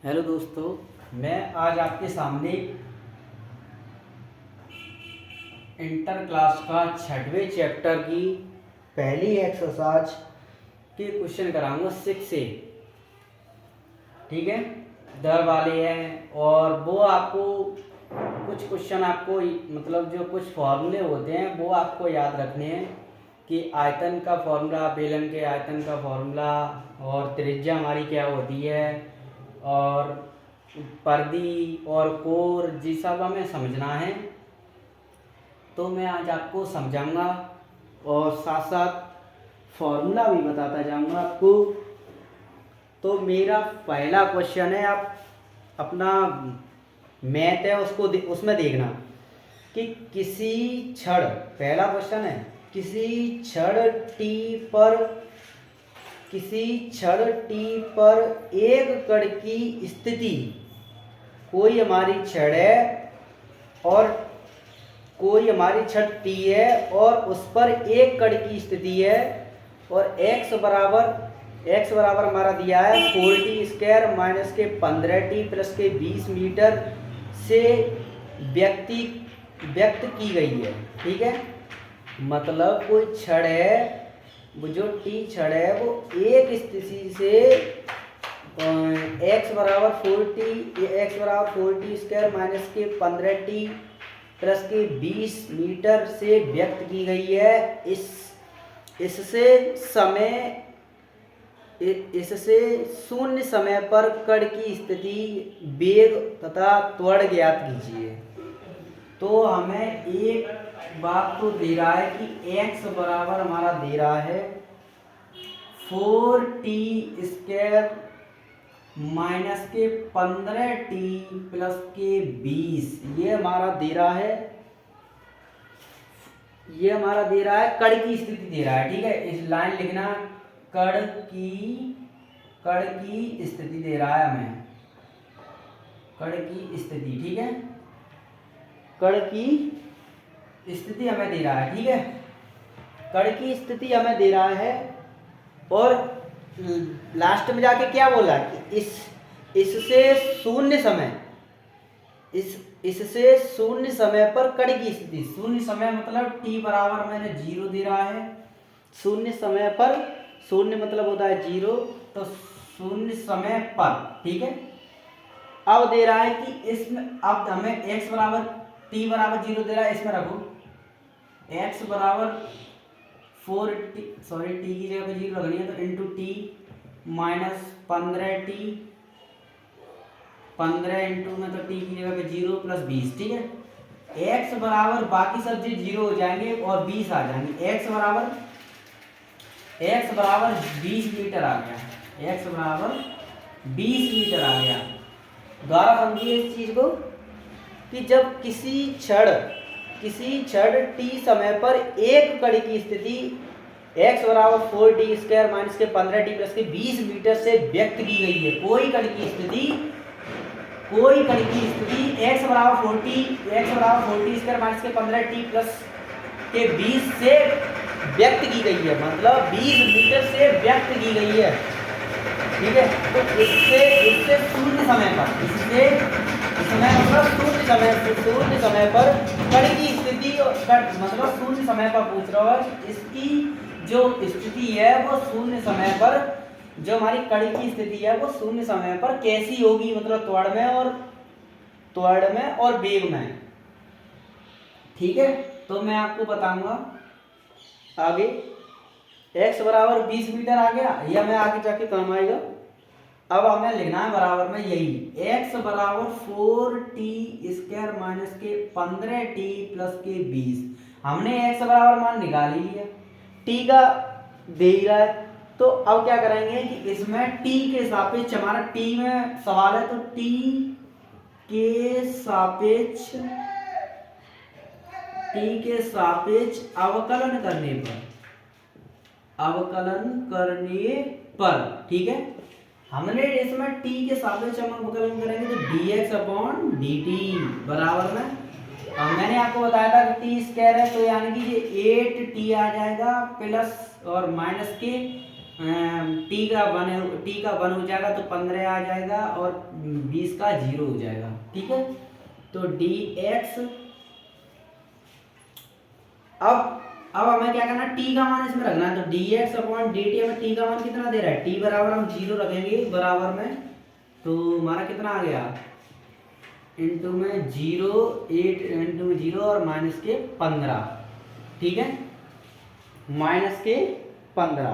Hello दोस्तों, मैं आज आपके सामने इंटर क्लास का 6वें चैप्टर की पहली एक्सरसाइज के क्वेश्चन कराऊंगा 6 से। ठीक है, दर वाले हैं और वो आपको कुछ क्वेश्चन आपको मतलब जो कुछ फॉर्मूले होते हैं वो आपको याद रखने हैं कि आयतन का फॉर्मूला, बेलन के आयतन का फॉर्मूला और त्रिज्या हमारी क्या होती है और पर्दी और कोर जी सब हमें समझना है। तो मैं आज आपको समझाऊंगा और साथ साथ फॉर्मूला भी बताता जाऊंगा आपको। तो मेरा पहला क्वेश्चन है, आप अपना मैथ है उसको उसमें देखना कि किसी क्षण, पहला क्वेश्चन है, किसी क्षण टी पर एक कण की स्थिति, कोई हमारी क्षण है और कोई हमारी क्षण टी है और उस पर एक कण की स्थिति है और x बराबर हमारा दिया है 4t स्क्वायर माइनस के 15t प्लस के 20 मीटर से व्यक्त की गई है। ठीक है, मतलब कोई क्षण है, वो जो टी क्षण है वो एक स्थिति से x बराबर 4t स्क्वायर माइनस के 15t प्लस के 20 मीटर से व्यक्त की गई है। इससे शून्य समय पर कण की स्थिति, वेग तथा त्वरण ज्ञात कीजिए। तो हमें एक बात तो दे रहा है कि x बराबर हमारा दे रहा है 4t स्क्वायर माइनस के 15t प्लस के 20, ये हमारा दे रहा है, ये हमारा दे रहा है कण की स्थिति दे रहा है। ठीक है, इस लाइन लिखना, कण की स्थिति दे रहा है हमें, कण की स्थिति। ठीक है, कण की स्थिति हमें दे रहा है। ठीक है, कण की स्थिति हमें दे रहा है और लास्ट में जाके क्या बोला कि इससे शून्य समय पर कण की स्थिति, शून्य समय मतलब t बराबर मैंने 0 दे रहा है, शून्य समय पर, शून्य मतलब होता है 0, तो शून्य समय पर। ठीक है, अब दे रहा है कि इसमें, अब हमें x बराबर t बराबर 0 दे रहा है, इसमें रखो x बराबर 4t, सॉरी t की जगह पे 0 रखनी है तो into T minus 15t, 15 into में तो t की जगह पे 0 प्लस 20। ठीक है, x बराबर बाकी सब चीज 0 हो जाएंगे और 20 आ जाएंगे। x बराबर 20 मीटर आ गया, x बराबर 20 मीटर आ गया। दोबारा समझिए इस चीज को कि जब किसी क्षण t समय पर एक कण की स्थिति x बराबर 4t स्क्वायर माइनस के 15t प्लस के 20 मीटर से व्यक्त की गई है, कोई कण की स्थिति x बराबर 4t स्क्वायर माइनस के 15t प्लस के 20 से व्यक्त की गई है, मतलब 20 मीटर से व्यक्त की गई है। ठीक है, तो इससे शून्य समय पर, शून्य समय पर कण की स्थिति, मतलब शून्य समय पर पूछ रहा है, इसकी जो स्थिति है वो शून्य समय पर, जो हमारी कण की स्थिति है वो शून्य समय पर कैसी होगी, मतलब त्वरण में और वेग में। ठीक है, तो मैं आपको बताऊंगा आगे। x बराबर 20 मीटर आ गया, यह हमें आगे जाके काम आएगा। अब हमें लिखना है बराबर में यही, x बराबर 4t स्क्वायर माइनस के 15t प्लस के 20। हमने x बराबर मान निकाल ही लिया, t का दे ही रहा है, तो अब क्या करेंगे कि इसमें t के सापेक्ष, हमारा t में सवाल है तो t के सापेक्ष अवकलन करने पर, ठीक है, हमने इसमें t के सापेक्ष हम अवकलन करेंगे तो dx अपॉन dt बराबर में, मैंने आपको बताया था कि t स्क्वायर है तो यानी कि ये 8t आ जाएगा प्लस और माइनस के टी का 1 हो जाएगा तो 15 आ जाएगा और 20 का 0 हो जाएगा। ठीक है, तो dx अब हमें क्या करना है, टी का मान इसमें रखना है। तो dx अपॉन dt हमें टी का मान कितना दे रहा है, टी बराबर हम 0 रखेंगे बराबर में, तो हमारा कितना आ गया इंटू में 0, 8 इंटू 0 और माइनस के 15। ठीक है, माइनस के 15,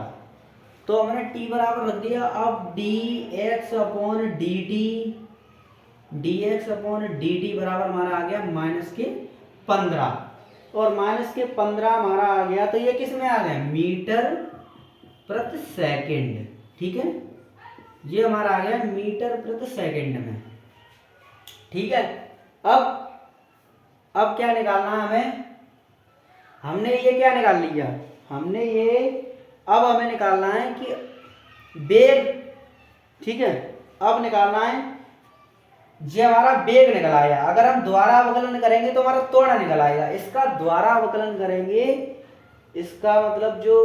तो हमने t बराबर रख दिया। अब dx अपॉन dt बराबर हमारा आ गया माइनस के 15, और माइनस के 15 हमारा आ गया, तो ये किस में आ गया, मीटर प्रति सेकंड। ठीक है, ये हमारा आ गया मीटर प्रति सेकंड में। ठीक है, अब क्या निकालना है हमें, हमने ये क्या निकाल लिया, हमने ये, अब हमें निकालना है कि वेग। ठीक है, अब निकालना है, ये हमारा वेग निकल आया। अगर हम द्वारा अवकलन करेंगे तो हमारा त्वरण निकल आएगा। इसका द्वारा अवकलन करेंगे, इसका मतलब जो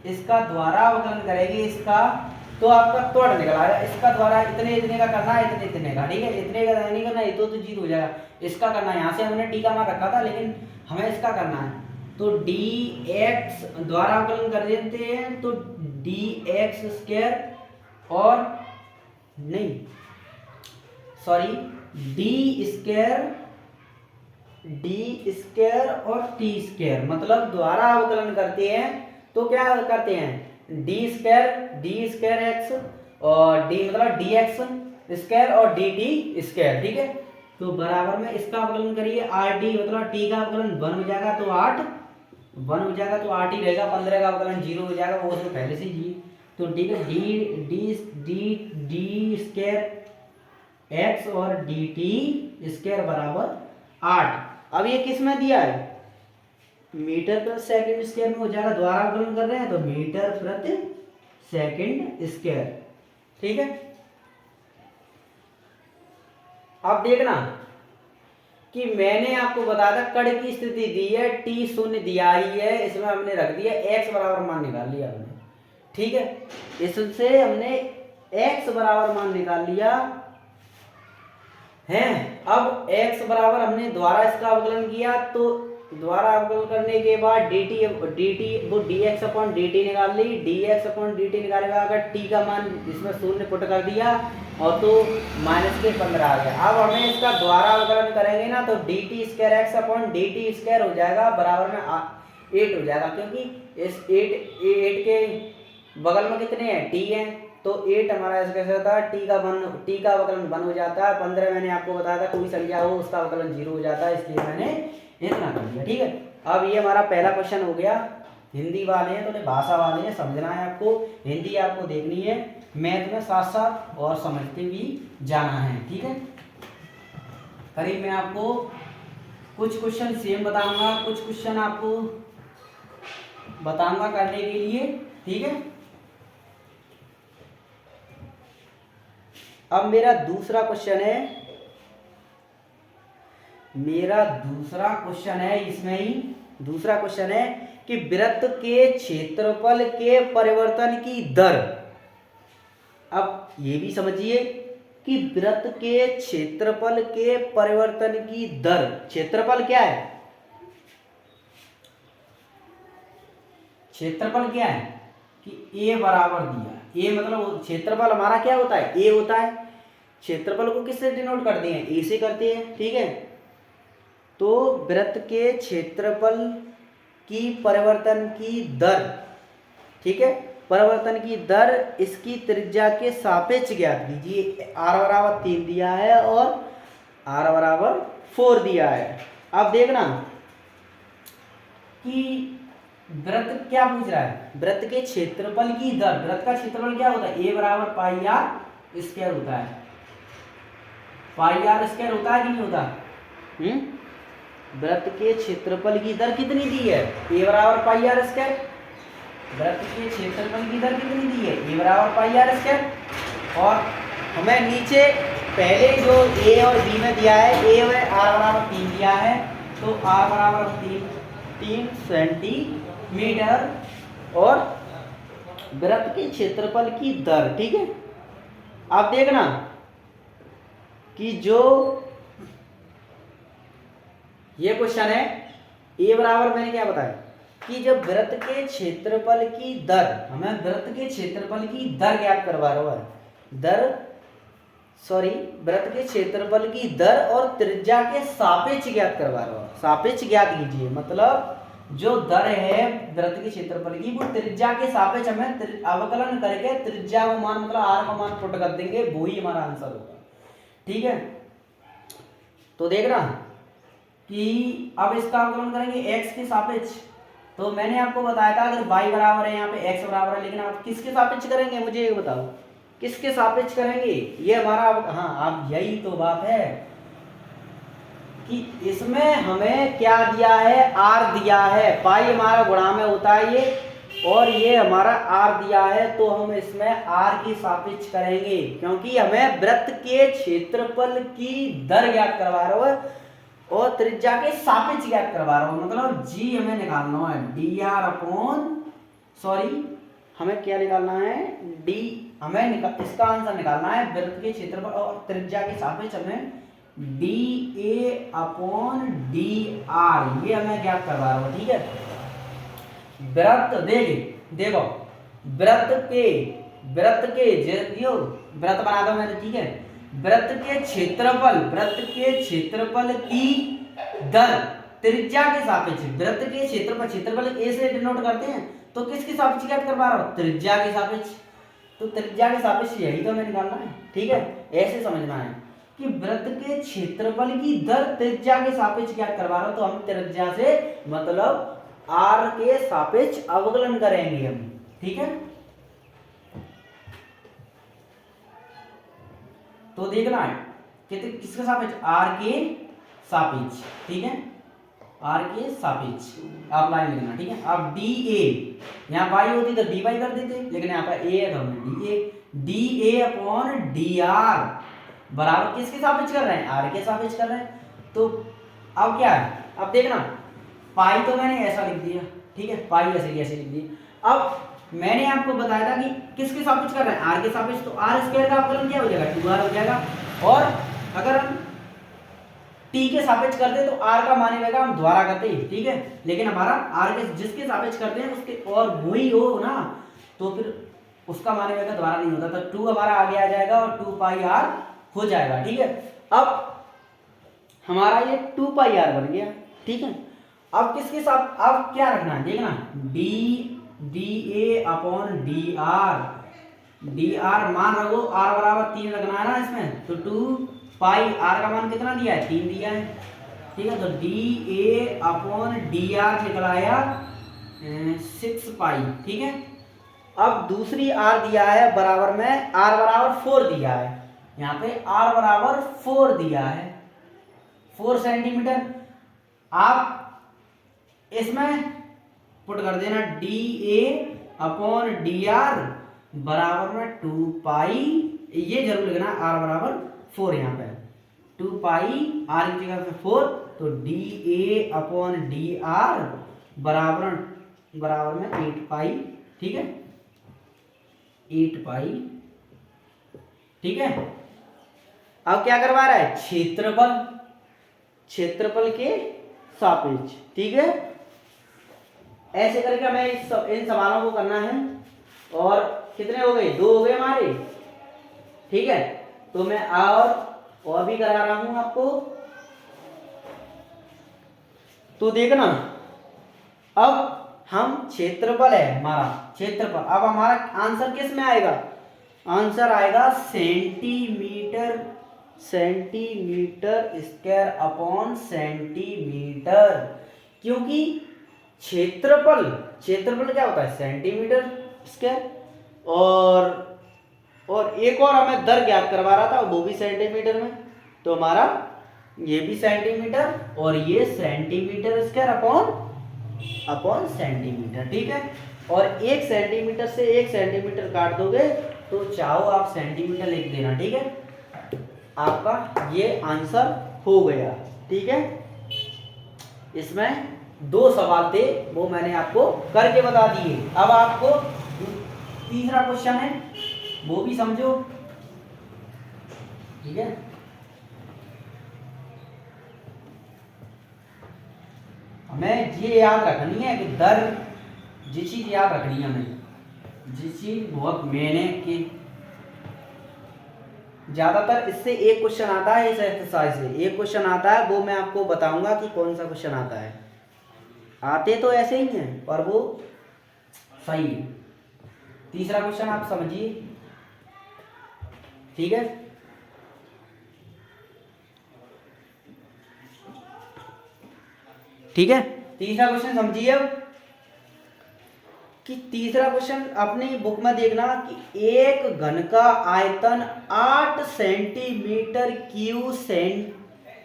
इसका द्वारा अवकलन करेंगे इसका, तो आपका त्वरण निकल आएगा। इसका द्वारा इतने का करना है, इतने का। ठीक है, इतने का नहीं करना, ये तो 0 हो जाएगा। इसका करना है, यहाँ से हमने टी का मान रखा था, लेकिन हमें इसका करना है, तो dx द्वारा अवकलन कर देते हैं, तो dx स्क्वायर और नहीं सॉरी डी स्क्वायर और टी स्क्वायर, मतलब द्वारा अवकलन करते हैं तो क्या करते हैं, डी स्क्वायर एक्स और डी मतलब डी एक्स स्क्वायर और डी टी स्क्वायर। ठीक है, तो बराबर में इसका अवकलन करिए, आर डी मतलब टी का अवकलन 1 हो जाएगा तो 8 ही रहेगा, 15 का अवकलन 0 हो जाएगा, वो उसमें पहले से ही। तो ठीक है, डी स्क्वायर एक्स और डी टी स्क्वायर बराबर 8। अब ये किस में दिया है, मीटर प्रति सेकंड स्क्वायर में हो जाएगा, द्वारा अवकलन कर रहे हैं तो मीटर प्रति सेकंड स्क्वायर। ठीक है, अब देखना कि मैंने आपको बताया था कण की स्थिति दी है, t शून्य दिया ही है, इसमें हमने रख दिया x बराबर मान निकाल लिया हमने। ठीक है, इससे हमने x बराबर मान निकाल लिया है। अब x बराबर हमने द्वारा इसका अवकलन किया, तो द्वारा अवकलन करने के बाद dt वो dx अपॉन dt निकाल ली, dx अपॉन dt निकालने के बाद अगर t का मान इसमें 0 पुट कर दिया और तो माइनस के 15 आ गया। अब हमें इसका द्वारा अवकलन करेंगे ना, तो dt square x upon dt square हो जाएगा बराबर में 8 हो जाएगा, क्योंकि इस 8 के बगल में कितने हैं, t हैं, तो 8 हमारा ऐसे कैसे होता है, t का अवकलन 1 हो जाता है। 15 मैंने आपको बताया था कोई संख्या हो उसका अवकलन 0 हो जाता है, इसलिए मैंने इतना कर दिया। ठीक है, अब ये हमारा पहला क्वेश्चन हो गया। हिंदी वाले हैं तो भाषा वाले हैं, समझना है आपको, हिंदी आपको देखनी है, मैथ में साथ साथ और समझते भी जाना है। ठीक है, करीब मैं आपको कुछ क्वेश्चन सेम बताऊंगा, कुछ क्वेश्चन आपको बताऊंगा करने के लिए। ठीक है, अब मेरा दूसरा क्वेश्चन है, इसमें ही दूसरा क्वेश्चन है कि वृत्त के क्षेत्रफल के परिवर्तन की दर। अब ये भी समझिए कि वृत्त के क्षेत्रफल के परिवर्तन की दर, क्षेत्रफल क्या है, क्षेत्रफल क्या है कि a बराबर दिया, a मतलब क्षेत्रफल हमारा क्या होता है, a होता है। क्षेत्रफल को किससे डिनोट करते हैं, a से करते हैं। ठीक है, तो वृत्त के क्षेत्रफल की परिवर्तन की दर, ठीक है, परिवर्तन की दर इसकी त्रिज्या के सापेक्ष ज्ञात कीजिए। r बराबर 3 दिया है और r बराबर 4 दिया है। अब देखना कि वृत्त क्या पूछ रहा है, वृत्त के क्षेत्रफल की दर, वृत्त का क्षेत्रफल क्या होता है, a बराबर पाई आर स्क्वायर होता है, पाई आर स्क्वायर होता है कि नहीं होता। वृत्त के क्षेत्रफल की दर कितनी दी है, a बराबर पाई आर स्क्वायर, वृत्त के क्षेत्रफल की दर कितनी दी है, a बराबर पाई आर स्क्वायर। और हमें नीचे पहले जो a और b में दिया है, a में r बराबर 3 दिया है, तो r बराबर 3 सेंटीमीटर और वृत्त के क्षेत्रफल की दर। ठीक है, अब देखना कि जो ये क्वेश्चन है ए बराबर, मैंने क्या बताया कि जब वृत्त के क्षेत्रफल की दर, हमें वृत्त के क्षेत्रफल की दर ज्ञात करवा रहा है, वृत्त के क्षेत्रफल की दर और त्रिज्या के सापेक्ष ज्ञात करवा रहा है। सापेक्ष ज्ञात कीजिए, मतलब जो दर है वृत्त के क्षेत्रफल की वो त्रिज्या के सापेक्ष हमें अवकलन करके त्रिज्या का मान मतलब आर का मान पुट कर देंगे, वो ही हमारा आंसर होगा। ठीक है, तो देखना कि अब इसका अवकलन करेंगे x के सापेक्ष। तो मैंने आपको बताया था अगर y बराबर है यहाँ पे x बराबर है, लेकिन आप किसके सापेक्ष करेंगे मुझे ये बताओ, किसके सापेक्ष करेंगे? ये हमारा, हाँ अब यही तो बात है कि इसमें हमें क्या दिया है, r दिया है, पाई हमारा गुणा में होता है ये, और ये हमारा r दिया है, तो हम इसमें r की सापेक्ष करेंगे, क्योंकि हमें वृत्त के क्षेत्रफल की दर ज्ञात करवा रहा है और त्रिज्या के सापेक्ष ज्ञात करवा रहा हूं, मतलब जी हमें निकालना है डी आर अपॉन, हमें क्या निकालना है, डी, इसका आंसर निकालना है वृत्त के क्षेत्रफल और त्रिज्या के सापेक्ष हमें D A upon D R, ये हमें ज्ञात करवा रहा हूं। ठीक है, वृत्त देखो वृत्त के वृत्त बना दो मैंने। ठीक है, वृत्त के क्षेत्रफल की दर त्रिज्या के सापेक्ष, वृत्त के क्षेत्रफल ए से डिनोट करते हैं, तो किसके सापेक्ष ज्ञात करवा रहा हूं, त्रिज्या के सापेक्ष। तो त्रिज्या के सापेक्ष यही तो हमें निकालना है। ठीक है, ऐसे समझना है कि वृत्त के क्षेत्रफल की दर त्रिज्या के सापेक्ष ज्ञात करवा रहा हूं, तो हम त्रिज्या से मतलब आर के सापेक्ष अवकलन करेंगे हम। ठीक है, तो देखना है किसके सापेक्ष, आर के सापेक्ष। ठीक है, आर के सापेक्ष आप लाइन लिखना। ठीक है, अब डी ए, यहाँ वाई होती तो डी वाई कर देते, लेकिन यहाँ पर ए है तो हमने D A upon D R बराबर किसके सापेक्ष कर रहे हैं, आर के सापेक्ष कर रहे हैं। तो अब क्या है, अब देखना पाई तो मैंने ऐसा लिख दिया। ठीक है, पाई ऐसे लिख दिया। अब मैंने आपको बताया था कि किसके सापेक्ष कर रहे हैं, आर के सापेक्ष, तो आर स्क्वायर का अवकलन क्या हो जाएगा, 2r हो जाएगा। और अगर हम टी के सापेक्ष करते तो आर का मान रहेगा, हम द्वारा करते हैं। ठीक है, लेकिन हमारा आर के जिसके सापेक्ष करते हैं उसके और वही हो ना, तो फिर उसका मान रहेगा, द्वारा नहीं होता, तो 2 हमारा आगे आ जाएगा और 2 पाई आर हो जाएगा। ठीक है, अब हमारा ये 2 पाई आर बन गया। ठीक है, अब किसके साथ, अब क्या रखना है देखना, D A upon D R मान रखो, आर बराबर 3 लगना है ना इसमें, तो 2 पाई आर का मान कितना दिया है, 3 दिया है। ठीक है, तो D A upon D R निकल आया 6 पाई। ठीक है, अब दूसरी आर दिया है बराबर में, आर बराबर 4 दिया है, यहाँ पे आर बराबर 4 दिया है, 4 सेंटीमीटर। आप इसमें पुट कर देना D A upon D R बराबर में 2 पाई, ये जरूर लिखना आर बराबर 4, यहाँ पे 2 पाई आर की जगह पे 4, तो D A upon D R बराबर में 8 पाई। ठीक है, 8 पाई। ठीक है, अब क्या करवा रहा है, क्षेत्रफल के सापेक्ष। ठीक है, ऐसे करके हमें इन सवालों को करना है। और कितने हो गए, 2 हो गए हमारे। ठीक है, तो मैं और भी करा रहा हूं आपको। तो देखना, अब हम क्षेत्रफल है हमारा, क्षेत्रफल, अब हमारा आंसर किस में आएगा, आंसर आएगा सेंटीमीटर स्क्वायर अपॉन सेंटीमीटर, क्योंकि क्षेत्रफल क्या होता है, सेंटीमीटर स्क्वायर, और एक और हमें दर ज्ञात करवा रहा था वो भी सेंटीमीटर में, तो हमारा ये भी सेंटीमीटर और ये सेंटीमीटर स्क्वायर अपॉन सेंटीमीटर। ठीक है, और 1 सेंटीमीटर से 1 सेंटीमीटर काट दोगे तो चाहो आप सेंटीमीटर लिख देना। ठीक है, आपका ये आंसर हो गया। ठीक है, इसमें 2 सवाल थे वो मैंने आपको करके बता दिए। अब आपको तीसरा क्वेश्चन है वो भी समझो, ठीक है। हमें ये याद रखनी है कि ये चीज याद रखनी है हमें, जिस चीज बहुत मेन है कि ज्यादातर इससे एक क्वेश्चन आता है, इस एक्सरसाइज से एक क्वेश्चन आता है, वो मैं आपको बताऊंगा कि कौन सा क्वेश्चन आता है। आते तो ऐसे ही हैं पर वो सही है। तीसरा क्वेश्चन आप समझिए, ठीक है। ठीक है, तीसरा क्वेश्चन समझिए अब कि तीसरा क्वेश्चन अपनी बुक में देखना कि एक घन का आयतन 8 सेंटीमीटर क्यूब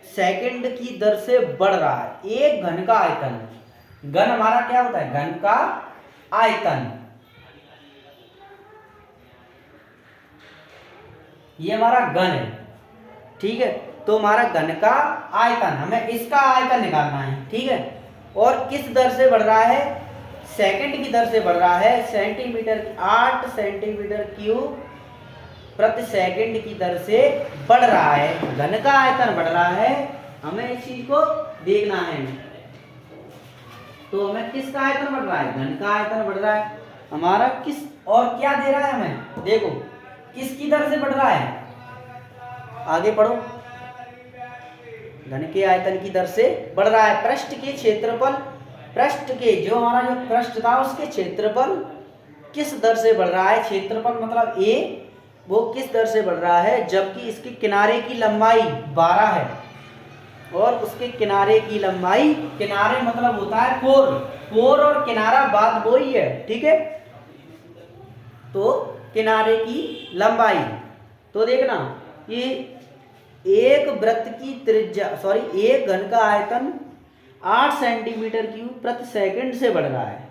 सेकंड की दर से बढ़ रहा है। एक घन का आयतन, घन हमारा क्या होता है, घन का आयतन, ये हमारा घन है, ठीक है। तो हमारा घन का आयतन, हमें इसका आयतन निकालना है, ठीक है। और किस दर से बढ़ रहा है, सेकंड की दर से बढ़ रहा है, सेंटीमीटर 8 सेंटीमीटर क्यूब प्रति सेकंड की दर से बढ़ रहा है। घन का आयतन बढ़ रहा है, हमें इस चीज को देखना है। तो हमें किसका आयतन बढ़ रहा है, घन का आयतन बढ़ रहा है हमारा, किस और क्या दे रहा है हमें, देखो किसकी दर से बढ़ रहा है, आगे पढ़ो। घन के आयतन की दर से बढ़ रहा है। पृष्ठ के क्षेत्रफल, पृष्ठ के जो हमारा जो पृष्ठ था उसके क्षेत्रफल किस दर से बढ़ रहा है, क्षेत्रफल मतलब ए, वो किस दर से बढ़ रहा है, जबकि इसके किनारे की लंबाई 12 है और उसके किनारे की लंबाई, किनारे मतलब होता है कोर और किनारा बात वही है, ठीक है। तो किनारे की लंबाई, तो देखना ये एक वृत्त की त्रिज्या, एक घन का आयतन 8 सेंटीमीटर क्यूब प्रति सेकंड से बढ़ रहा है।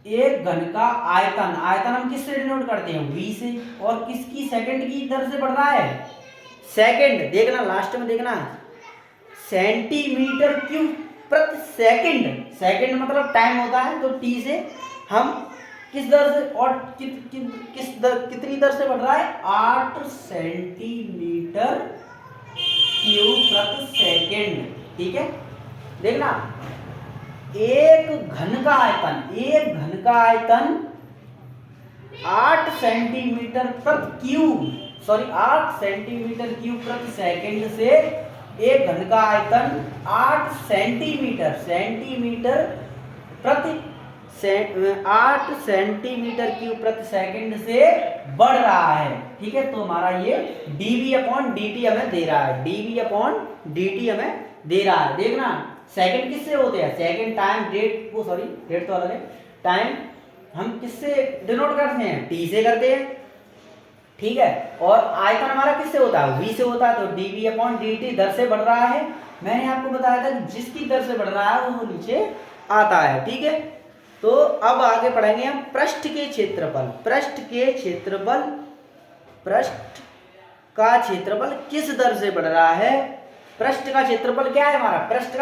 एक घन का आयतन, आयतन हम किससे डिनोट करते हैं, v से, और किसकी, सेकंड की दर से बढ़ रहा है, सेकंड, देखना लास्ट में देखना सेंटीमीटर क्यूब प्रति सेकंड, सेकंड मतलब टाइम होता है, तो t से हम किस दर से और कितनी दर से बढ़ रहा है, 8 सेंटीमीटर क्यूब प्रति सेकंड, ठीक है। देखना एक घन का आयतन 8 सेंटीमीटर प्रति क्यूब 8 सेंटीमीटर क्यूब प्रति सेकंड से एक घन का आयतन 8 सेंटीमीटर प्रति 8 सेंटीमीटर क्यूब प्रति सेकंड से बढ़ रहा है, ठीक है। तो हमारा ये dv/dt हमें दे रहा है, dv/dt हमें दे रहा है। देखना सेकंड किससे होते हैं, सेकंड टाइम डेट, वो डेट तो अलग है, टाइम हम किससे डिनोट करते हैं, t से करते हैं, ठीक है। और आयतन हमारा किससे होता है, v से होता है, तो dv/dt दर से बढ़ रहा है। मैंने आपको बताया था कि जिसकी दर से बढ़ रहा है वो नीचे आता है, ठीक है। तो अब आगे पढ़ेंगे हम पृष्ठ के क्षेत्रफल, पृष्ठ का क्षेत्रफल किस दर से बढ़ रहा है। पृष्ठ का क्षेत्रफल क्या है हमारा, पृष्ठ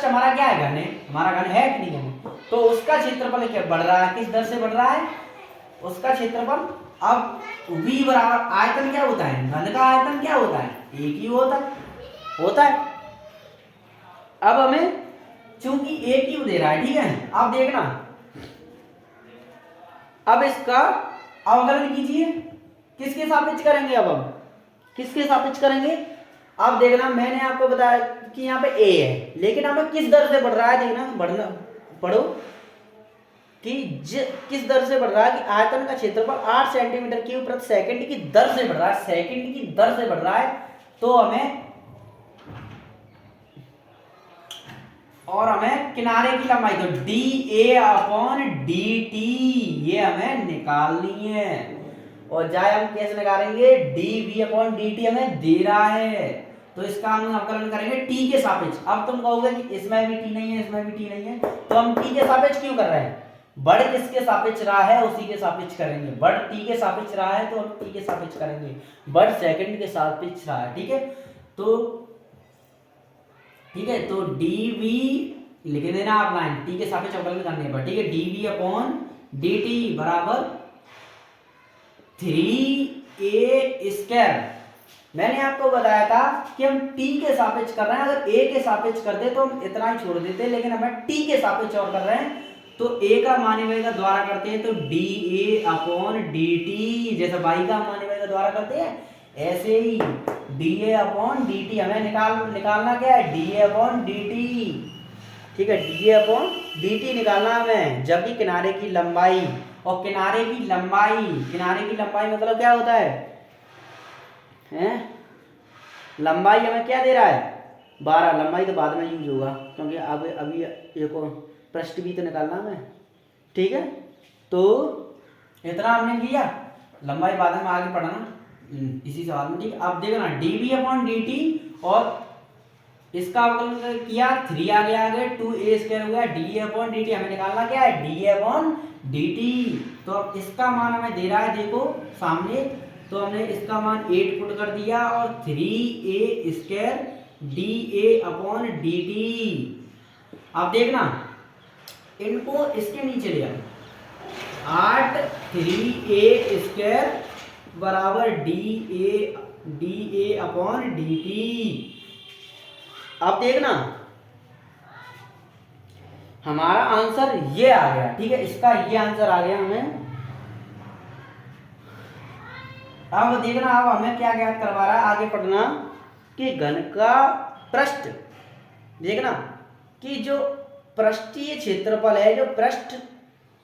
हमारा क्या है, घन है, हमारा घन है कि नहीं है, तो उसका क्षेत्रफल क्या बढ़ रहा है, किस दर से बढ़ रहा है, उसका क्षेत्रफल। अब v बराबर आयतन क्या होता है, घन का आयतन क्या होता है, एक ही होता है। अब हमें चूंकि एक ही दे रहा है, ठीक है। अब देखना, अब इसका अवकलन कीजिए, किसके सापेक्ष करेंगे, अब हम किसके सापेक्ष करेंगे। अब देखना मैंने आपको बताया कि यहाँ पे a है, लेकिन हमें किस दर से बढ़ रहा है, देखना पढ़ो कि किस दर से बढ़ रहा है, कि आयतन का क्षेत्रफल 8 सेंटीमीटर क्यूब प्रति सेकंड की दर से बढ़ रहा है, सेकंड की दर से बढ़ रहा है। तो हमें किनारे की लंबाई, तो dA/dt ये हमें निकालनी है। और जाए हम कैसे निकालेंगे, dv/dt हमें दे रहा है, तो इसका हम अवकलन करेंगे t के सापेक्ष। अब तुम कहोगे कि इसमें भी t नहीं है, इसमें भी t नहीं है, तो हम t के सापेक्ष क्यों कर रहे हैं, बढ़ किसके सापेक्ष रहा है, उसी के सापेक्ष करेंगे। बढ़ t के सापेक्ष रहा है तो हम t के सापेक्ष करेंगे, बढ़ सेकंड के सापेक्ष रहा है, ठीक है। तो ठीक है, तो डी वी लिख देना आप लाइन टी के सापेक्ष अवकलन करने पर, ठीक है, d v upon d t बराबर 3a²। मैंने आपको बताया था कि हम t के सापेक्ष कर रहे हैं, अगर a के सापेक्ष करते तो हम इतना ही छोड़ देते, लेकिन हमें t के सापेक्ष और कर रहे हैं तो a का मान y का द्वारा करते हैं तो dA अपॉन dt, जैसे y का मान y का द्वारा करते हैं ऐसे ही dA अपॉन dt हमें निकालना क्या है, dA अपॉन dt, ठीक है, dA अपॉन dt निकालना हमें, जबकि किनारे की लंबाई, और किनारे की लंबाई मतलब क्या होता है, लंबाई हमें क्या दे रहा है 12, लंबाई तो बाद में यूज होगा क्योंकि अब अभी एक पृष्ठ भी तो निकालना हमें, ठीक है, तो इतना हमने किया, लंबाई बाद में आगे पढ़ना इसी सवाल में, ठीक है। अब देखना dV अपॉन dt और इसका अवकलन किया 3 आगे 2a² हो गया, dA अपॉन dt हमें निकालना क्या है, dA अपॉन dt, तो अब इसका मान हमें दे रहा है देखो सामने, तो हमने इसका मान 8 पुट कर दिया और 3a² dA अपॉन dt। अब देखना इनको इसके नीचे ले आओ, 8 3a² बराबर dA अपॉन dt। अब देखना हमारा आंसर ये आ गया, ठीक है, इसका ये आंसर आ गया हमें। अब देखना अब हमें क्या ज्ञात करवा रहा है, आगे पढ़ना कि घन का पृष्ठ, देखना कि जो पृष्ठीय क्षेत्रफल है, जो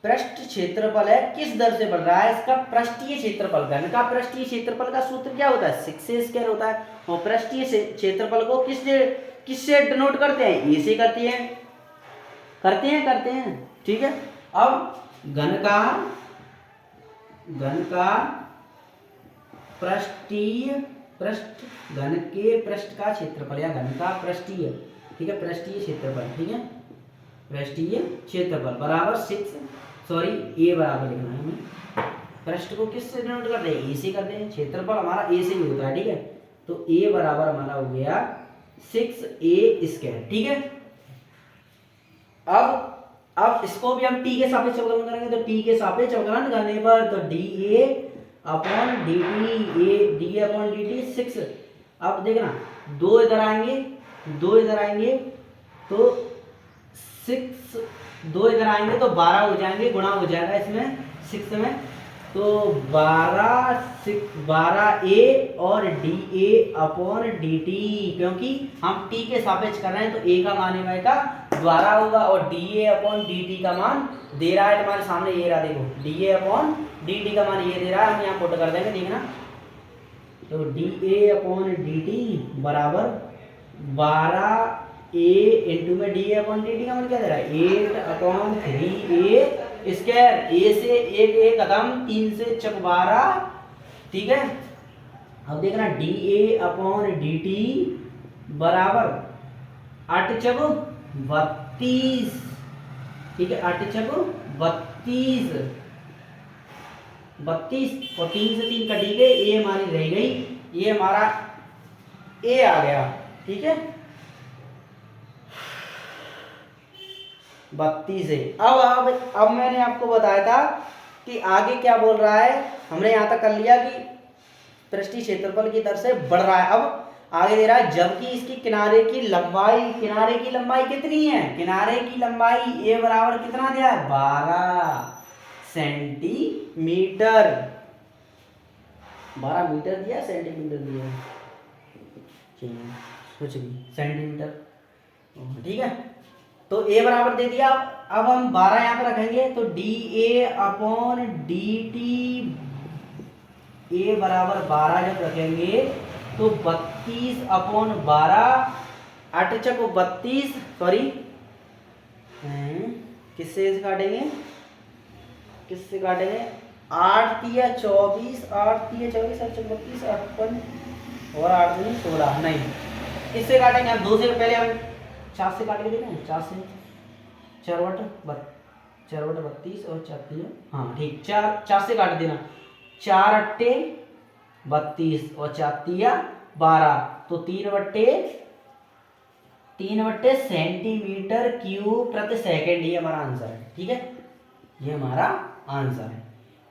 पृष्ठ क्षेत्रफल है किस दर से बढ़ रहा है, इसका पृष्ठीय क्षेत्रफल, घन का पृष्ठीय क्षेत्रफल का सूत्र क्या होता है 6a² होता है, और पृष्ठीय क्षेत्रफल को किससे डिनोट करते हैं, ए से करते हैं, ठीक है। अब घन का घन के पृष्ठ का क्षेत्रफल या घन का पृष्ठीय, ठीक है, पृष्ठीय क्षेत्रफल, ठीक है, पृष्ठीय क्षेत्रफल बराबर 6 ए बराबर लिखना है हमें, पृष्ठ को किससे डिनोट करते हैं, ए से करते हैं, क्षेत्रफल हमारा ए से ही होता है, ठीक है, तो ए बराबर हमारा हो गया 6a², ठीक है। अब इसको भी हम t के सापेक्ष अवकलन करेंगे, तो t के सापेक्ष अवकलन करने पर तो dA upon dA upon dt 6। अब देखना 2 इधर आएंगे तो 6, 2 इधर आएंगे तो 12 हो जाएंगे, गुणा हो जाएगा इसमें 6 में, तो 12a और dA अपॉन dt, क्योंकि हम t के सापेक्ष कर रहे हैं तो a का मान y का द्वारा होगा और dA अपॉन dt का मान दे रहा है तुम्हारे सामने, ये रहा देखो dA अपॉन dt का मान ये दे रहा है, हम यहाँ पुट कर देंगे, देखना तो dA अपॉन dt बराबर 12a इंटू में dA अपॉन dt का मान क्या दे रहा है 8 अपॉन 3a², a से एक कदम 3 से चक 12, ठीक है। अब देखना dA अपॉन dt बराबर 8 चक 32, ठीक है, 8 चक 32 और 3 से 3 कटी गई, ए हमारी रह गई, ये हमारा ए आ गया, ठीक है, 32 है। अब मैंने आपको बताया था कि आगे क्या बोल रहा है, हमने यहाँ तक कर लिया कि पृष्ठीय क्षेत्रफल की दर से बढ़ रहा है, अब आगे दे रहा है जबकि इसकी किनारे की लंबाई कितनी है, किनारे की लंबाई ए बराबर कितना दिया है 12 सेंटीमीटर, 12 मीटर दिया सेंटीमीटर दिया, कुछ भी सेंटीमीटर, ठीक है, तो a बराबर दे दिया। अब हम 12 यहाँ पर रखेंगे तो dA अपॉन dt, a बराबर 12 जब रखेंगे तो 32 अपॉन 12, 8 चक 32, सॉरी किससे काटेंगे 8 तिया 24, 8 तिया 24, 8 चक 32, 8 और 8 दूनी 16, नहीं किससे काटेंगे हम 2 से पहले हम 4 से काट के देते हैं, 4 से 4 बटा 32 और 4 तिया, हाँ ठीक, 4 से काट देना, 4 अट्टे 32 और 4 तिया 12, तो 3 बट्टे 3/सेंटीमीटर क्यूब प्रति सेकेंड, ये हमारा आंसर है। ठीक है, ये हमारा आंसर है।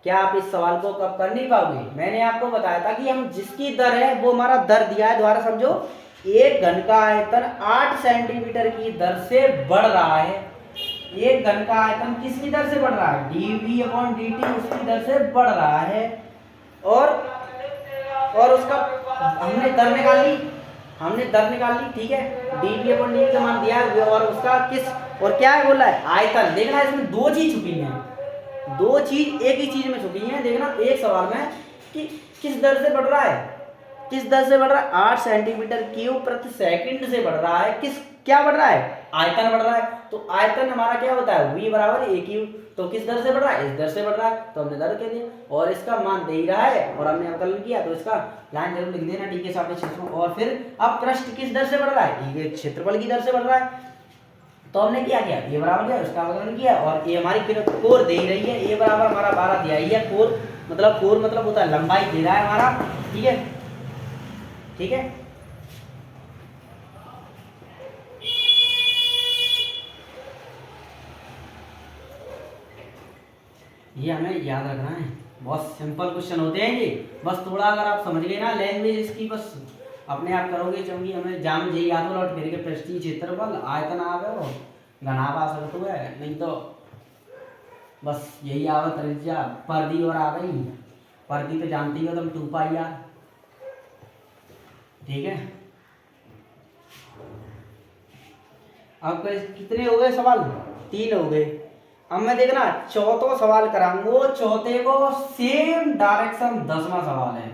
क्या आप इस सवाल को कब कर नहीं पाओगे? मैंने आपको बताया था कि हम जिसकी दर है वो हमारा दर दिया है, दोबारा समझो। एक घन का आयतन 8 सेंटीमीटर की दर से बढ़ रहा है। एक घन का आयतन किसकी दर से बढ़ रहा है? dV/dt उसकी दर से बढ़ रहा है। और उसका हमने दर निकाल ली, ठीक है। dV/dt का मान दिया है और उसका किस और क्या है बोला है? आयतन। देखना इसमें दो चीज छुपी हैं, दो चीज एक ही चीज में छुपी हैं। देखना एक सवाल में कि किस दर से बढ़ रहा है, किस दर से बढ़ रहा है? 8 सेंटीमीटर क्यूब प्रति सेकंड से बढ़ रहा है। किस क्या बढ़ रहा है? आयतन बढ़ रहा है। तो आयतन हमारा क्या होता है? v बराबर a क्यूब। तो किस दर से बढ़ रहा है? इस दर से बढ़ रहा है, तो हमने दर कह दिया और इसका मान दे ही रहा है और हमने अवकलन किया, तो इसका लाइन जरूर लिख देना टी के सापेक्ष क्षेत्रफल। और फिर अब पृष्ठ किस दर से बढ़ रहा है? ये क्षेत्रफल की दर से बढ़ रहा है। तो हमने क्या किया? ये बराबर किया, उसका अवकलन किया और ये हमारी कोर दे ही रही है। ये बराबर हमारा 12 दिया ही है। कोर मतलब होता है लंबाई दे रहा है हमारा। ठीक है, ठीक है। ये हमें याद रखना है, बहुत सिंपल क्वेश्चन होते हैं ये। बस थोड़ा अगर आप समझ गए ना लैंग्वेज इसकी, बस अपने आप करोगे। क्योंकि हमें जाम यही याद हो लौट फिर के पृष्ठीय क्षेत्रफल आयतन आ गए हो घनाभ आ सकते हुए, नहीं तो बस यही आवत त्रिज्या पर्दी और आ गई। पर्दी तो जानती हो तुम 2πr। ठीक है, अब कितने हो गए सवाल? 3 हो गए। अब मैं देखना चौथा सवाल कराऊंगा, चौथे को सेम डायरेक्शन 10वां सवाल है।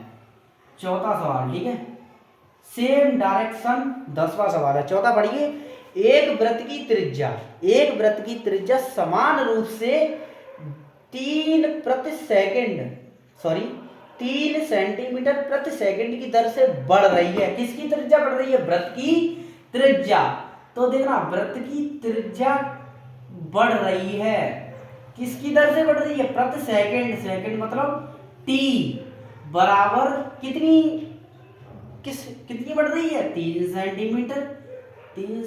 चौथा सवाल, ठीक है, सेम डायरेक्शन 10वां सवाल है। चौथा पढ़िए। एक वृत्त की त्रिज्या समान रूप से 3 सेंटीमीटर प्रति सेकंड की दर से बढ़ रही है। किसकी त्रिज्या बढ़ रही है? वृत्त की त्रिज्या। तो देखना वृत्त की त्रिज्या बढ़ रही है, किसकी दर से बढ़ रही है? प्रति सेकंड। सेकंड मतलब t बराबर कितनी बढ़ रही है? 3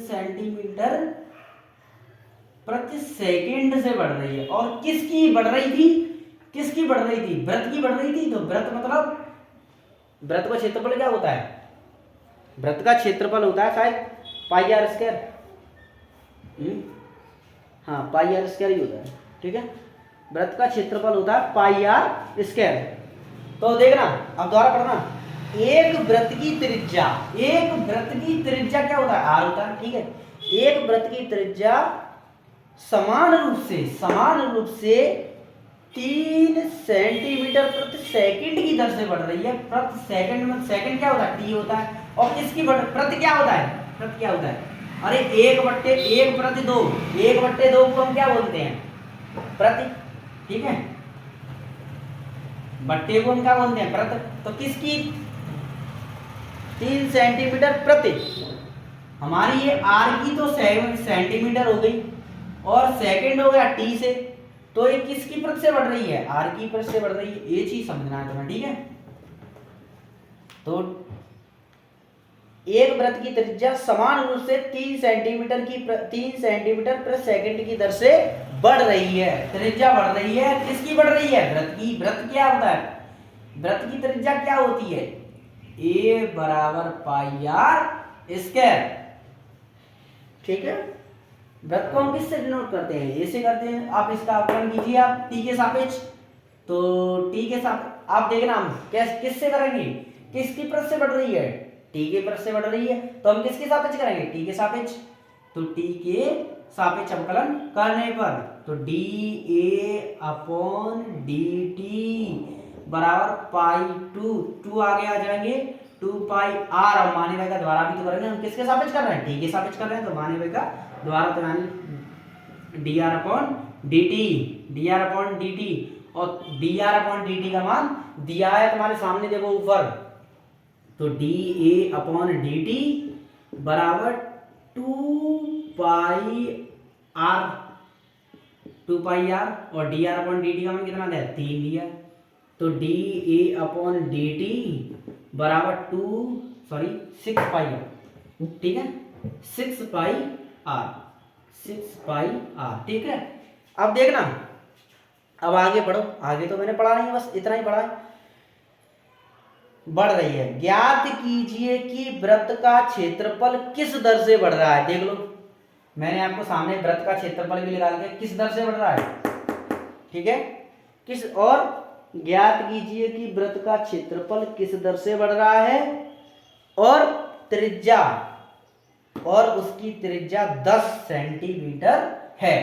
सेंटीमीटर प्रति सेकंड से बढ़ रही है। और किसकी बढ़ रही थी? वृत्त की बढ़ रही थी। तो वृत्त मतलब वृत्त का क्षेत्रफल क्या होता है? वृत्त का क्षेत्रफल होता है शायद πr²। हाँ, πr² ही होता है। ठीक है, वृत्त का क्षेत्रफल होता है πr²। तो देखना अब दोबारा पढ़ना। एक वृत्त की त्रिज्या क्या होता है? r होता है। ठीक है, एक वृत्त की त्रिज्या समान रूप से 3 सेंटीमीटर प्रति सेकंड की दर से बढ़ रही है। प्रति सेकंड में सेकंड क्या होता है? t होता है। और किसकी प्रति क्या होता है? अरे 1/2 को हम क्या बोलते हैं? प्रति। ठीक है, बट्टे को हम क्या बोलते हैं? प्रति। तो किसकी? 3 सेंटीमीटर प्रति। हमारी ये r की तो सेंटीमीटर हो गई और सेकंड हो गया t से। तो ये किसकी प्रति से बढ़ रही है? r की प्रति से बढ़ रही है। ये चीज समझना है तुम्हें। ठीक है, तो एक वृत्त की त्रिज्या समान रूप से 3 सेंटीमीटर प्रति सेकंड की दर से बढ़ रही है। त्रिज्या बढ़ रही है, किसकी बढ़ रही है? वृत्त की। वृत्त क्या होता है? वृत्त की त्रिज्या क्या होती है? a बराबर πr²। ठीक है, वृत्त को हम किससे डिनोट करते हैं? ए से करते हैं। आप इसका अवकलन कीजिए आप t के सापेक्ष। तो t के सापेक्ष आप देखना हम किससे करेंगे? किसकी प्रति से बढ़ रही है? t के प्रति से बढ़ रही है। तो हम किसके सापेक्ष करेंगे? t के सापेक्ष। तो t के सापेक्ष अवकलन करने पर तो dA/dt बराबर π2 आगे आ जाएंगे 2πr। और माने भाई का द्वारा भी तो करेंगे, हम किसके सापेक्ष कर रहे हैं? t के सापेक्ष कर रहे हैं। तो माने भाई का द्वारा तो यानी dr/dt और dr/dt का मान दिया है तुम्हारे सामने, देखो ऊपर। तो dA/dt बराबर 2πr और dr/dt का मान कितना दिया? 3 दिया। तो dA/dt बराबर 6πr। ठीक है, 6 पाई आर, 6 पाई आर। ठीक है, अब देखना, अब आगे बढ़ो। आगे तो मैंने पढ़ा नहीं, बस इतना ही पढ़ा है। बढ़ रही है, ज्ञात कीजिए कि वृत्त का क्षेत्रफल किस दर से बढ़ रहा है। देख लो, मैंने आपको सामने वृत्त का क्षेत्रफल भी निकाल दिया, किस दर से बढ़ रहा है। ठीक है, किस, और ज्ञात कीजिए कि वृत्त का क्षेत्रफल किस दर से बढ़ रहा है, और त्रिज्या, और उसकी त्रिज्या 10 सेंटीमीटर है।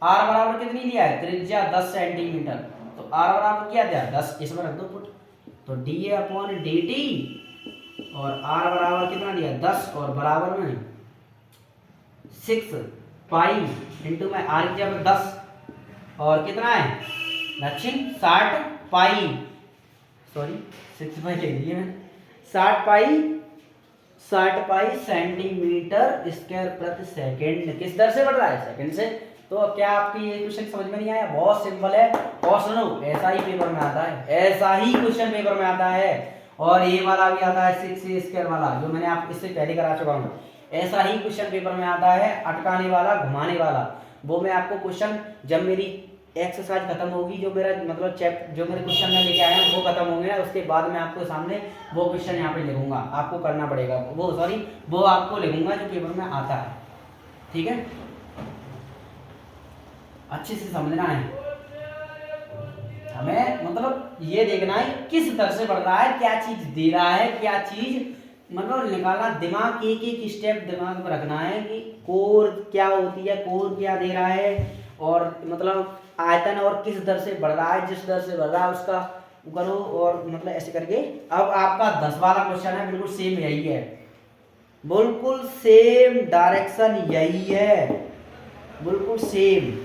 आर बराबर कितनी दिया है, त्रिज्या 10 सेंटीमीटर, तो आर बराबर क्या दिया, 10, इसमें रख दो पुट, तो D A upon d T, और आर बराबर कितना दिया 10, और बराबर में 6 पाई इंटू में आर की जगह 10, और कितना है दक्षिण 60 पाई, सॉरी 6 पाई लिख दिया मैंने, 60 पाई सेंटीमीटर स्क्वायर प्रति सेकंड। किस दर से बढ़ रहा है, सेकंड से। तो अब क्या आपकी ये क्वेश्चन समझ में नहीं आया, बहुत सिंपल है। और सुनो, ऐसा ही पेपर में आता है, ऐसा ही क्वेश्चन पेपर में आता है, और ये वाला भी आता है 6a स्क्वायर वाला, जो मैंने आप इससे पहले करा चुका हूँ। ऐसा ही क्वेश्चन पेपर में आता है, अटकाने वाला, घुमाने वाला। वो मैं आपको क्वेश्चन जब मेरी एक्सरसाइज खत्म होगी, जो मेरा मतलब जो मेरे क्वेश्चन में लेके आया हूँ वो खत्म होंगे ना, उसके बाद मैं आपको सामने वो क्वेश्चन यहाँ पे लिखूंगा, आपको करना पड़ेगा वो, सॉरी वो आपको लिखूंगा जो पेपर में आता है। ठीक है, अच्छे से समझना है हमें, मतलब ये देखना है किस दर से बढ़ रहा है, क्या चीज दे रहा है, क्या चीज मतलब निकालना, दिमाग एक एक स्टेप दिमाग में रखना है कि कोर क्या होती है, कोर क्या दे रहा है, और मतलब आयतन और किस दर से बढ़ रहा है, जिस दर से बढ़ रहा है उसका करो, और मतलब ऐसे करके। अब आपका 10 वाला क्वेश्चन है, बिल्कुल सेम यही है, बिल्कुल सेम डायरेक्शन यही है, बिल्कुल सेम।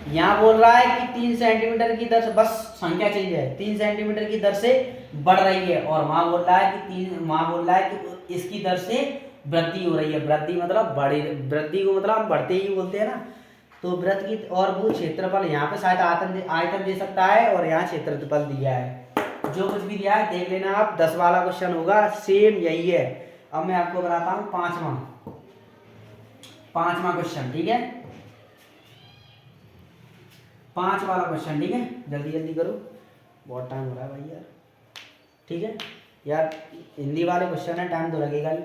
यहाँ बोल रहा है कि 3 सेंटीमीटर की दर से, बस संख्या चेंज है, 3 सेंटीमीटर की दर से बढ़ रही है, और वहां बोल रहा है कि वहां बोल रहा है कि इसकी दर से वृद्धि हो रही है। वृद्धि मतलब बड़ी, वृद्धि को मतलब हम बढ़ते ही बोलते हैं ना, तो वृत्त की, और वो क्षेत्रफल यहाँ पे शायद आयतन दे सकता है, और यहाँ क्षेत्रफल दिया है। जो कुछ भी दिया है देख लेना आप, 10 वाला क्वेश्चन होगा, सेम यही है। अब मैं आपको बताता हूँ पांचवा क्वेश्चन। ठीक है, 5 वाला क्वेश्चन। ठीक है, जल्दी जल्दी करो, बहुत टाइम हो रहा है भाई यार। ठीक है यार, हिंदी वाले क्वेश्चन है, टाइम तो लगेगा ही।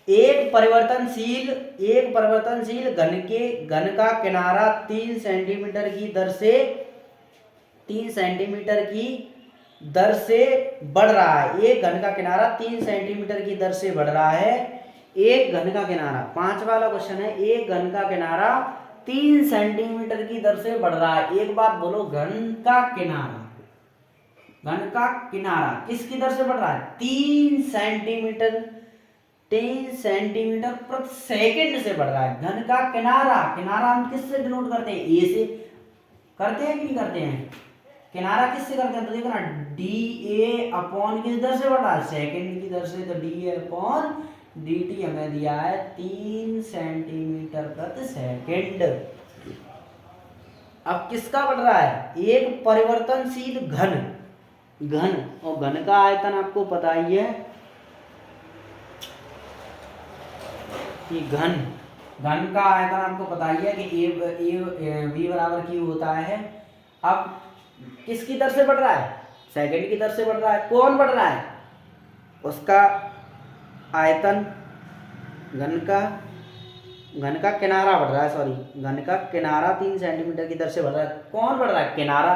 एक परिवर्तनशील घन का किनारा 3 सेंटीमीटर की दर से बढ़ रहा है। एक घन का किनारा 3 सेंटीमीटर की दर से बढ़ रहा है। एक घन का किनारा, 5 वाला क्वेश्चन है, एक घन का किनारा 3 सेंटीमीटर की दर से बढ़ रहा है। एक बात बोलो, घन का किनारा किसकी दर से बढ़ रहा है, 3 सेंटीमीटर प्रति सेकंड से बढ़ रहा है। घन का किनारा हम किससे डिनोट करते हैं, ए से करते हैं कि नहीं करते हैं, किनारा किससे करते हैं, तो देखो ना, डी ए अपॉन किस दर से बढ़ रहा है, सेकंड की दर से, तो D A upon d T हमें दिया है 3 सेंटीमीटर प्रति सेकंड। अब किसका बढ़ रहा है, एक परिवर्तनशील घन, और घन का आयतन आपको पता ही है कि घन का आयतन आपको पता ही है कि ए वी बराबर क्यू होता है। अब किसकी दर से बढ़ रहा है, सेकंड की दर से बढ़ रहा है। कौन बढ़ रहा है, उसका आयतन, घन का किनारा बढ़ रहा है, सॉरी घन का किनारा 3 सेंटीमीटर की दर से बढ़ रहा है। कौन बढ़ रहा है, किनारा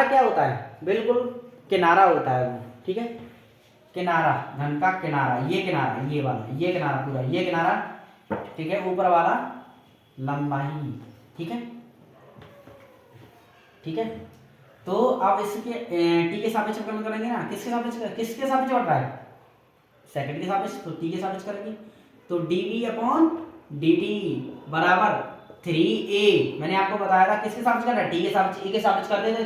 क्या होता है, बिल्कुल किनारा होता है वो। ठीक है, किनारा, घन का किनारा, ये किनारा पूरा, ये किनारा। ठीक है, ऊपर वाला लंबाई। ठीक है, तो अब इसके टी के सापेक्ष अवकलन करेंगे ना, किसके सापेक्ष बढ़ रहा है, सेकंड के सापेक्ष, तो टी के सापेक्ष करेंगे, तो dv अपॉन dt बराबर 3a। मैंने आपको बताया था किसके सापेक्ष कर रहा है, टी के सापेक्ष। ए के सापेक्ष कर देते,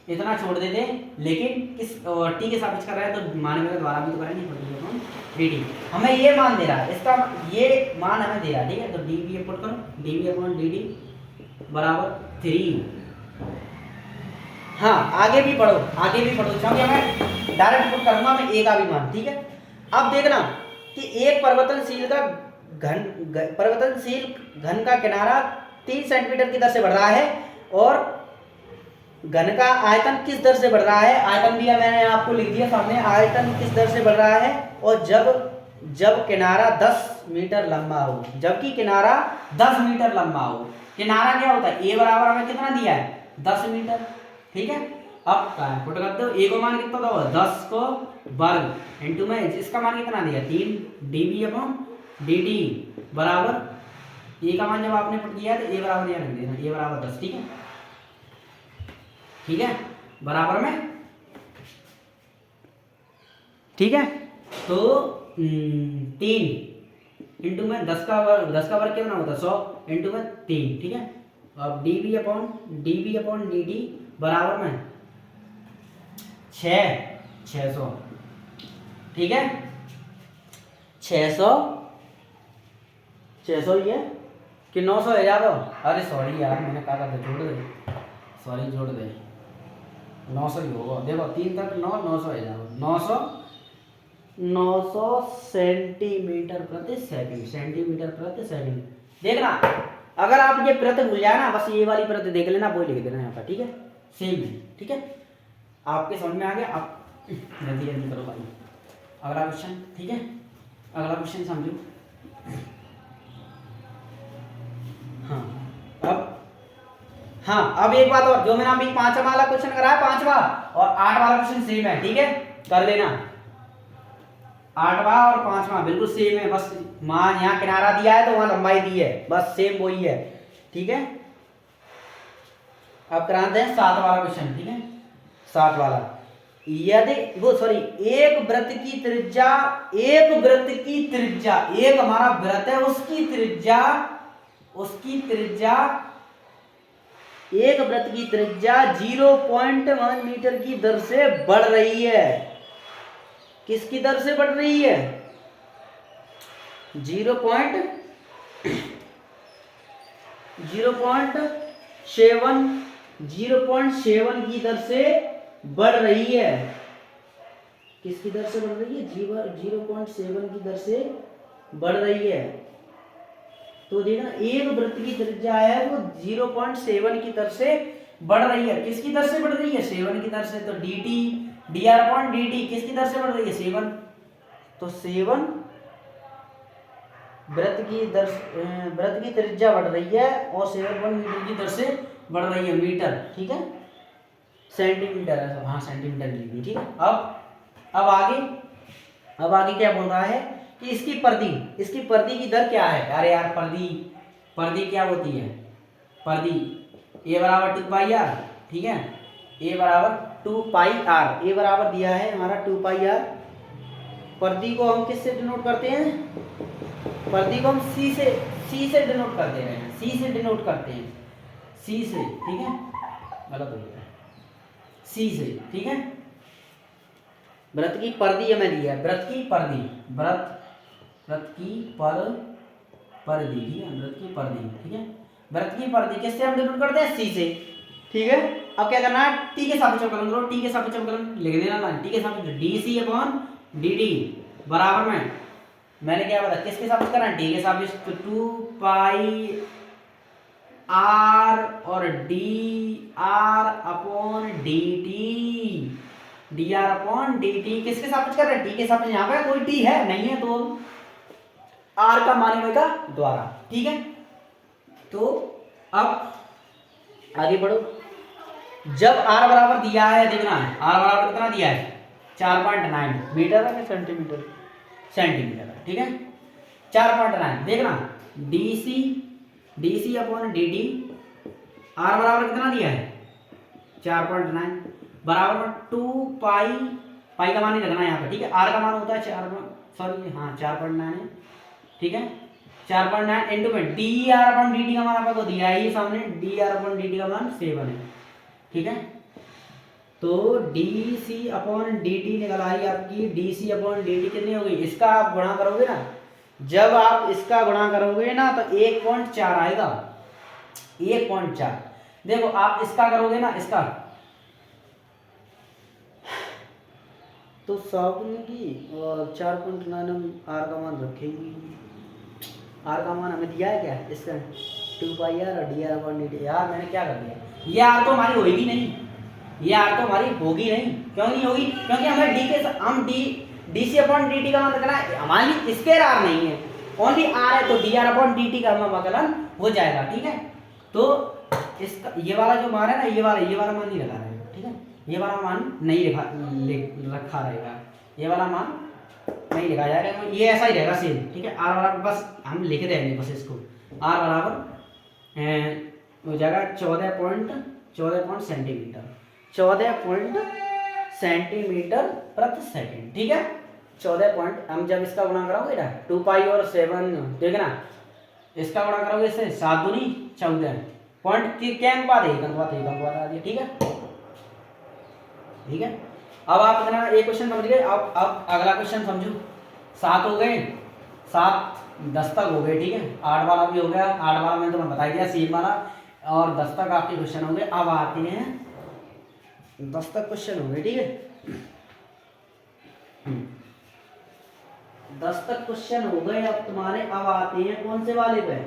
इतना छोड़ देते, लेकिन किस टी के सापेक्ष कर रहा है तो मान के द्वारा भी तो करेंगे, dt हमें ये मान दे रहा है, इसका ये मान हमें दे रहा है। ठीक है, तो dv पुट करो, dv अपॉन dt बराबर 3। हाँ, आगे भी पढ़ो, क्योंकि मैं डायरेक्ट पुट करूंगा मैं ए का भी मान। ठीक है, अब देखना कि एक परिवर्तनशील घन का किनारा 3 सेंटीमीटर की दर से बढ़ रहा है और घन का आयतन किस दर से बढ़ रहा है, आयतन भी मैंने आपको लिख दिया सामने, आयतन किस दर से बढ़ रहा है, और जब किनारा 10 मीटर लंबा हो, जबकि किनारा 10 मीटर लंबा हो। किनारा क्या होता है, ए बराबर हमें कितना दिया है 10 मीटर, ठीक है। अब पुट करते हो, ए को मान कितना दो 10 को वर्ग इंटू में इसका मान कितना दिया 3 dv अपॉन dt बराबर ए का मान जब आपने पुट किया तो ए बराबर यह रख देना, ए बराबर 10, ठीक है, ठीक है, बराबर में, ठीक है। तो 3 इंटू में 10 का वर्ग कितना होता है 100 इंटू में 3, ठीक है। अब dv अपॉन dt बराबर में 600, ठीक है, 600 ही है कि 900 है याद हो, अरे सॉरी यार मैंने कहा था जोड़ दे, सॉरी जोड़ दे, 900 ही होगा, देखो 3 तक 900 है यार, 900 सेंटीमीटर प्रति सेकंड। देखना अगर आप ये प्रति भूल जाए ना, बस ये वाली प्रति देख लेना, वो लिख देना यहाँ पर, ठीक है, सेम है, ठीक है, आपके समझ में आ गया। आप जल्दी करो भाई, अगला क्वेश्चन, ठीक है, अगला क्वेश्चन समझो। अब एक बात और, जो मैंने अभी 5 वाला क्वेश्चन कराया, 5वां और 8 वाला क्वेश्चन सेम है, ठीक है, कर लेना, 8वां और 5वां बिल्कुल सेम है, बस मान यहाँ किनारा दिया है तो वहां लंबाई दी है, बस सेम वही है, ठीक है। अब कराते हैं 7 वाला क्वेश्चन, ठीक है, 7 वाला, यदि एक वृत्त की त्रिज्या, एक हमारा वृत्त है उसकी त्रिज्या एक वृत्त की त्रिज्या 0.1 मीटर की दर से बढ़ रही है, किसकी दर से बढ़ रही है 0.7 की दर से बढ़ रही है, किसकी दर से बढ़ रही है 0.7 की दर से बढ़ रही है। तो देखना एक वृत्त की त्रिज्या है वो 0.7 की दर से बढ़ रही है, किसकी दर से बढ़ रही है 7 की दर से, तो dr अपॉन dt किसकी दर से बढ़ रही है 7, तो 7 वृत्त की त्रिज्या बढ़ रही है और 7 मीटर की दर से बढ़ रही है, मीटर, ठीक है, सेंटीमीटर है सब, हाँ सेंटीमीटर लिखिए, ठीक है। अब आगे क्या बोल रहा है कि इसकी परिधि की दर क्या है, अरे यार परिधि क्या होती है, परिधि a बराबर 2 पाई r, ठीक है, a बराबर 2 पाई r, a बराबर दिया है हमारा 2 पाई r। परिधि को हम किससे डिनोट करते हैं, परिधि को हम c से डिनोट कर दे रहे हैं, c से डिनोट करते हैं, c से, ठीक है, गलत हो गया, c से, ठीक है। वृत्त की परिधि हमें दी है, वृत्त की परिधि, ठीक है, वृत्त की परिधि किससे हम डिनोट करते हैं c से, ठीक है। अब क्या करना है, t के सापेक्ष अवकलन करो, t के सापेक्ष अवकलन लिख देना, t के सापेक्ष dc अपॉन dt बराबर में, मैंने क्या बताया किसके सापेक्ष करना है, t के सापेक्ष, तो 2 पाई r और dr अपॉन dt किसके सापेक्ष कर रहे हैं, t के सापेक्ष, यहाँ पे कोई t है नहीं है तो r का मान होगा द्वारा, ठीक है। तो अब आगे बढ़ो, जब r बराबर दिया है, देखना है r बराबर कितना दिया है 4.9 मीटर है, सेंटीमीटर है, ठीक है, 4.9, देखना dc अपॉन dt, r बराबर कितना दिया है 4.9 बराबर में 2 पाई का मान नहीं लगना यहाँ पे, ठीक है, r का मान होता है 4.9 है, ठीक है, 4.9 इंटू में dr अपॉन dt का मान आपको दिया है ये सामने, dr अपॉन dt का मान 7 है, ठीक है। तो dc अपॉन dt निकल आई आपकी, dc अपॉन dt कितनी होगी, इसका आप गुणा करोगे ना, जब आप इसका गुणा करोगे ना तो 1.4 आएगा, 1.4। देखो आप इसका करोगे ना, इसका तो साबुन की और 4.9 हम आर का मान रखेंगे। आर का मान हमें दिया है क्या इसका 2 पाई आर और D R upon d T. यार मैंने क्या कर दिया, ये आर तो हमारी होगी नहीं, ये आर तो हमारी होगी नहीं। क्यों नहीं होगी? क्योंकि हमें डी के हम d c upon d t का मान रखना है, हमारी स्क्वायर आर नहीं है, ओनली आर है, तो D R upon d t का समाकलन हो जाएगा। ठीक है, तो इसका ये वाला जो मान है ना, ये वाला मान नहीं लगा रहेगा। ठीक है, ये वाला मान नहीं रखा रहेगा, ये वाला मान नहीं लिखा जाएगा, तो ये ऐसा ही रहेगा सेम। ठीक है, आर बराबर बस हम लिख देंगे बस इसको, आर बराबर हो जाएगा 14 सेंटीमीटर, 14 सेंटीमीटर प्रति सेकंड। ठीक है, 14 पॉइंट, हम जब इसका गुणा कराओगे ना 2 पाई और 7, देखना इसका गुणा करोगे इससे 7 दूनी 14 पॉइंट की क्या अनुपात है, एक अनुपात आ गया। ठीक है, ठीक है, अब आप इतना एक क्वेश्चन समझ गए। अब अगला क्वेश्चन समझो। 7 हो गए, 7 10 तक हो गए। ठीक है, 8 वाला भी हो गया, 8 वाला मैंने तुम्हें बता दिया सेम वाला, और 10 तक आपके क्वेश्चन हो गए। अब आते हैं 10 तक क्वेश्चन हो गए। ठीक है, 10 तक क्वेश्चन हो गए अब तुम्हारे। अब आते हैं कौन से वाले पे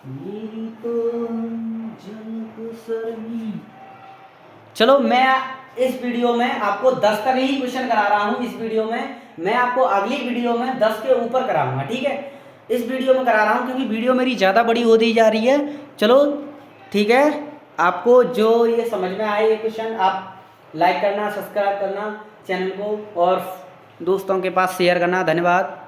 मेरी तो चलो, मैं इस वीडियो में आपको 10 तक ही क्वेश्चन करा रहा हूं। इस वीडियो में मैं आपको अगली वीडियो में 10 के ऊपर कराऊंगा। ठीक है, इस वीडियो में करा रहा हूं क्योंकि वीडियो मेरी ज़्यादा बड़ी होती जा रही है। चलो ठीक है, आपको जो ये समझ में आए ये क्वेश्चन, आप लाइक करना, सब्सक्राइब करना चैनल को, और दोस्तों के पास शेयर करना। धन्यवाद।